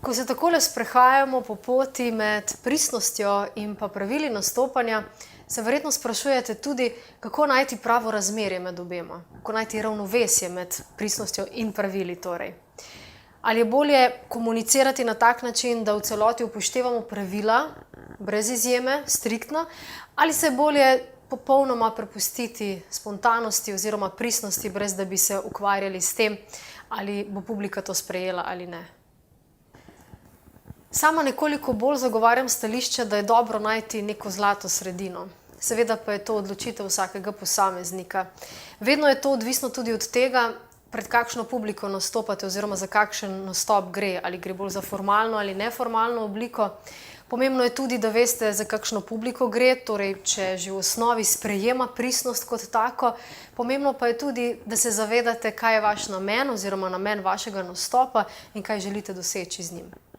Ko se takole sprehajamo po poti med pristnostjo in pa pravili nastopanja, se verjetno sprašujete tudi, kako najti pravo razmerje med obema, kako najti ravnovesje med pristnostjo in pravili torej. Ali je bolje komunicirati na tak način, da v celoti upoštevamo pravila, brez izjeme, striktno, ali se je bolje popolnoma prepustiti spontanosti oziroma pristnosti, brez da bi se ukvarjali s tem, ali bo publika to sprejela ali ne. Sama nekoliko bolj zagovarjam stališče, da je dobro najti neko zlato sredino. Seveda pa je to odločitev vsakega posameznika. Vedno je to odvisno tudi od tega, pred kakšno publiko nastopate oziroma za kakšen nastop gre, ali gre bolj za formalno ali neformalno obliko. Pomembno je tudi, da veste, za kakšno publiko gre, torej če že v osnovi sprejema pristnost kot tako. Pomembno pa je tudi, da se zavedate, kaj je vaš namen oziroma namen vašega nastopa in kaj želite doseči z njim.